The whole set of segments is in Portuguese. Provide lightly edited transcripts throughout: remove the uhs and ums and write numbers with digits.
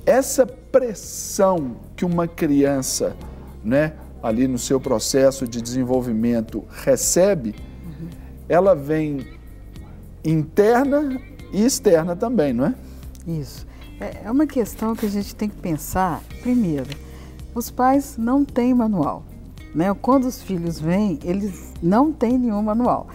essa pressão que uma criança, né, ali no seu processo de desenvolvimento recebe, ela vem interna e externa também, não é? Isso. É uma questão que a gente tem que pensar, primeiro, os pais não têm manual, né? Quando os filhos vêm, eles não têm nenhum manual.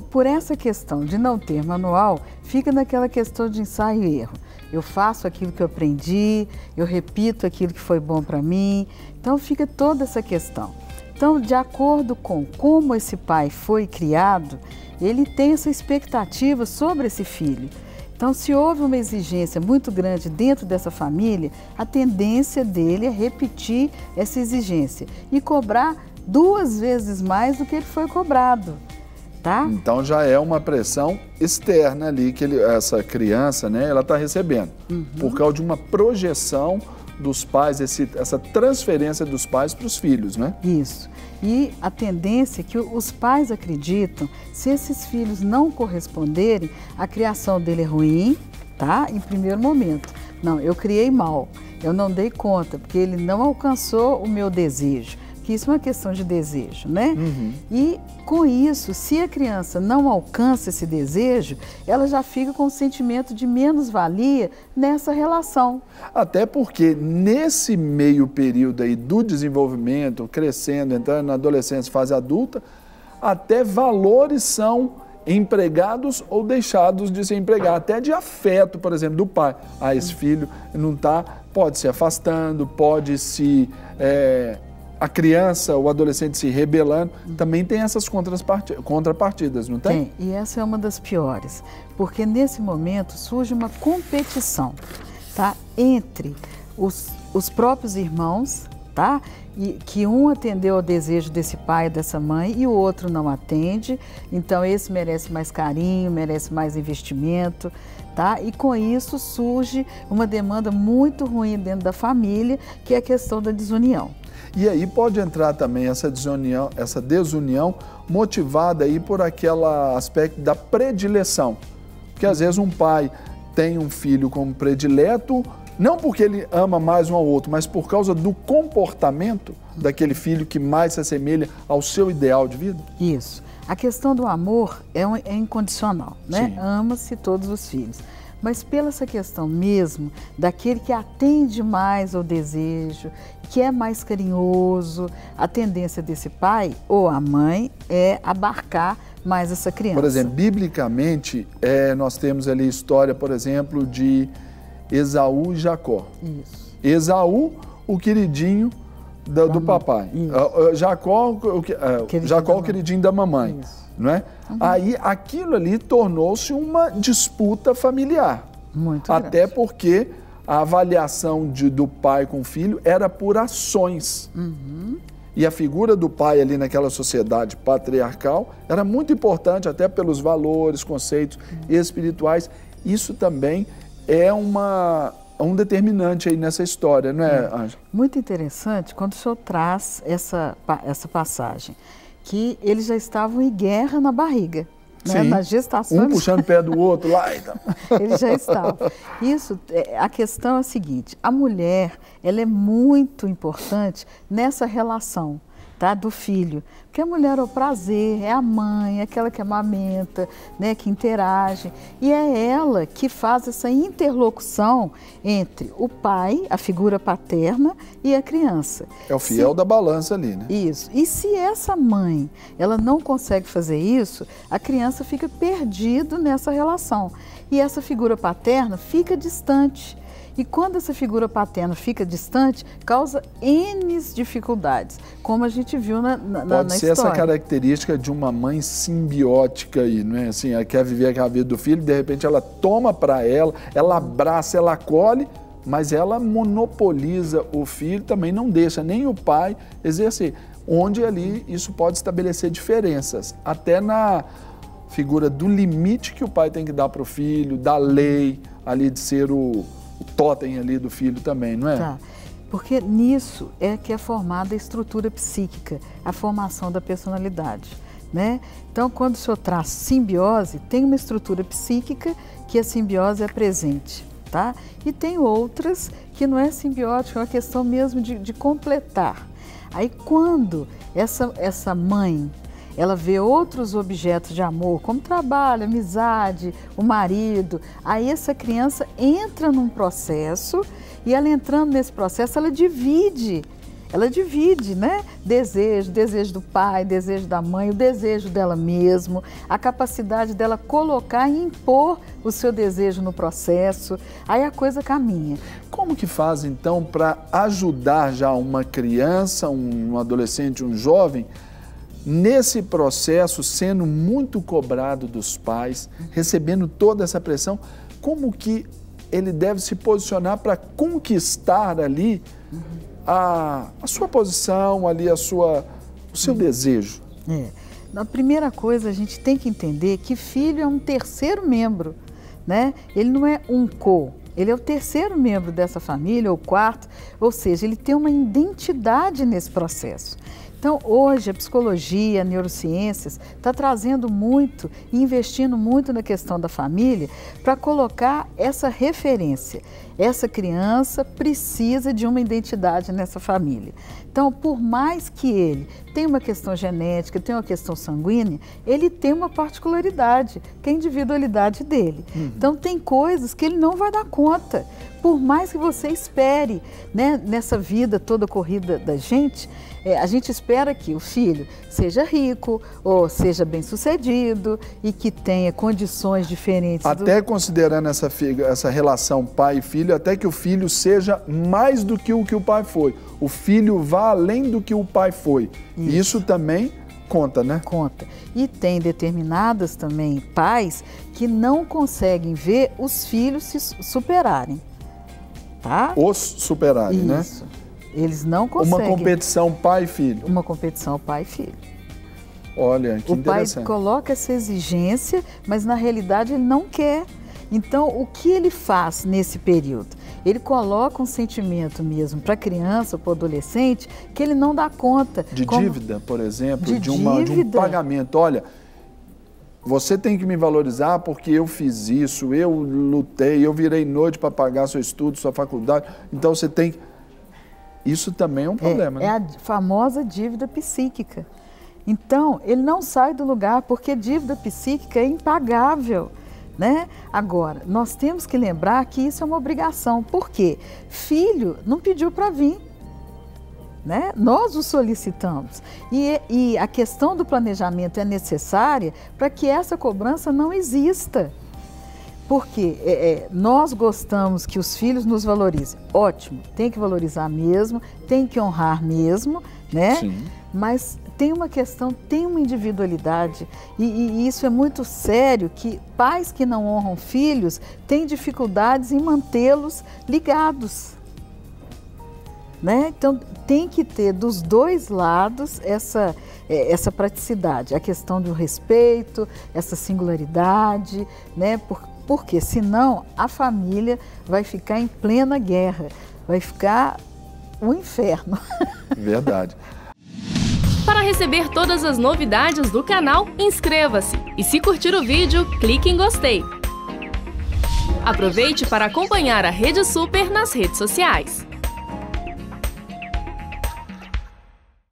Por essa questão de não ter manual, fica naquela questão de ensaio e erro. Eu faço aquilo que eu aprendi, eu repito aquilo que foi bom para mim, então fica toda essa questão. Então, de acordo com como esse pai foi criado, ele tem essa expectativa sobre esse filho. Então, se houve uma exigência muito grande dentro dessa família, a tendência dele é repetir essa exigência e cobrar 2 vezes mais do que ele foi cobrado. Tá? Então já é uma pressão externa ali que essa criança, né, ela está recebendo, por causa de uma projeção dos pais, essa transferência dos pais para os filhos, né? Isso. E a tendência é que os pais acreditam, se esses filhos não corresponderem, a criação dele é ruim, tá? Em primeiro momento. Não, eu criei mal, eu não dei conta, porque ele não alcançou o meu desejo. Que isso é uma questão de desejo, né? E com isso, se a criança não alcança esse desejo, ela já fica com um sentimento de menos-valia nessa relação. Até porque nesse meio período aí do desenvolvimento, crescendo, entrando na adolescência, fase adulta, até valores são empregados ou deixados de ser empregados, até de afeto, por exemplo, do pai. Esse filho não está, pode se afastando, pode se... a criança, o adolescente se rebelando, também tem essas contrapartidas, não tem? Tem, e essa é uma das piores, porque nesse momento surge uma competição, tá? Entre os próprios irmãos, tá? E que um atendeu ao desejo desse pai e dessa mãe e o outro não atende, então esse merece mais carinho, merece mais investimento, tá? E com isso surge uma demanda muito ruim dentro da família, que é a questão da desunião. E aí pode entrar também essa desunião motivada aí por aquele aspecto da predileção. Porque às vezes um pai tem um filho como predileto, não porque ele ama mais um ao outro, mas por causa do comportamento daquele filho que mais se assemelha ao seu ideal de vida. Isso. A questão do amor é incondicional, né? Ama-se todos os filhos. Mas pela essa questão mesmo, daquele que atende mais ao desejo, que é mais carinhoso, a tendência desse pai ou a mãe é abarcar mais essa criança. Por exemplo, biblicamente, nós temos ali a história, por exemplo, de Esaú e Jacó. Isso. Esaú, o queridinho do papai. Jacó, o queridinho da mamãe. Isso. Não é? Aí aquilo ali tornou-se uma disputa familiar. Muito até grande. Porque a avaliação do pai com o filho era por ações. E a figura do pai ali naquela sociedade patriarcal era muito importante, até pelos valores, conceitos espirituais. Isso também é um determinante aí nessa história, não é, Ângela? Muito interessante quando o senhor traz essa passagem, que eles já estavam em guerra na barriga, né? Na gestação. Um puxando o pé do outro lá. Então. Eles já estavam. A questão é a seguinte, a mulher, ela é muito importante nessa relação, tá, do filho. Porque a mulher é o prazer, é a mãe, é aquela que amamenta, né, que interage. E é ela que faz essa interlocução entre o pai, a figura paterna, e a criança. É o fiel da balança ali, né? Isso. E se essa mãe, ela não consegue fazer isso, a criança fica perdida nessa relação. E essa figura paterna fica distante. E quando essa figura paterna fica distante, causa N dificuldades, como a gente viu na história. Pode ser essa característica de uma mãe simbiótica aí, não é? Assim, ela quer viver a vida do filho, de repente ela toma para ela abraça, ela acolhe, mas ela monopoliza o filho, também não deixa nem o pai exercer. Onde ali isso pode estabelecer diferenças, até na figura do limite que o pai tem que dar para o filho, da lei ali de ser o totem ali do filho também, não é? Tá. Porque nisso é que é formada a estrutura psíquica, a formação da personalidade, né? Então, quando o senhor traz simbiose, tem uma estrutura psíquica que a simbiose é presente, tá? E tem outras que não é simbiótica, é uma questão mesmo de completar. Aí quando essa mãe, ela vê outros objetos de amor, como trabalho, amizade, o marido, aí essa criança entra num processo e ela entrando nesse processo, ela divide, né? Desejo do pai, desejo da mãe, o desejo dela mesmo, a capacidade dela colocar e impor o seu desejo no processo, aí a coisa caminha. Como que faz então para ajudar já uma criança, um adolescente, um jovem, nesse processo, sendo muito cobrado dos pais, recebendo toda essa pressão, como que ele deve se posicionar para conquistar ali a sua posição, ali o seu desejo? A primeira coisa, a gente tem que entender que filho é um terceiro membro, né? Ele não é um ele é o terceiro membro dessa família, ou quarto, ou seja, ele tem uma identidade nesse processo. Então, hoje, a psicologia, a neurociências está trazendo muito e investindo muito na questão da família para colocar essa referência. Essa criança precisa de uma identidade nessa família. Então, por mais que ele tenha uma questão genética, tenha uma questão sanguínea, ele tem uma particularidade, que é a individualidade dele. Então, tem coisas que ele não vai dar conta. Por mais que você espere, né, nessa vida toda corrida da gente, a gente espera que o filho seja rico ou seja bem-sucedido e que tenha condições diferentes. Até considerando essa relação pai e filho, até que o filho seja mais do que o pai foi. O filho vá além do que o pai foi. Isso também conta, né? Conta. E tem determinadas também pais que não conseguem ver os filhos se superarem. Tá? Os superarem, né? Isso. Eles não conseguem. Uma competição pai e filho. Uma competição pai e filho. Olha, que interessante. O pai coloca essa exigência, mas na realidade ele não quer. Então, o que ele faz nesse período? Ele coloca um sentimento mesmo para a criança, para o adolescente, que ele não dá conta. De dívida, por exemplo, de um pagamento. Olha, você tem que me valorizar porque eu fiz isso, eu lutei, eu virei noite para pagar seu estudo, sua faculdade. Então, você tem que... Isso também é um problema, né? É a famosa dívida psíquica. Então, ele não sai do lugar porque dívida psíquica é impagável, né? Agora, nós temos que lembrar que isso é uma obrigação. Por quê? Filho não pediu para vir, né? Nós o solicitamos. E a questão do planejamento é necessária para que essa cobrança não exista. Porque nós gostamos que os filhos nos valorizem. Ótimo, tem que valorizar mesmo, tem que honrar mesmo, né? Sim. Mas tem uma questão, tem uma individualidade e isso é muito sério, que pais que não honram filhos têm dificuldades em mantê-los ligados, né? Então tem que ter dos dois lados essa praticidade, a questão do respeito, essa singularidade, né? Porque senão a família vai ficar em plena guerra, vai ficar um inferno. Verdade. Para receber todas as novidades do canal, inscreva-se e se curtir o vídeo, clique em gostei. Aproveite para acompanhar a Rede Super nas redes sociais.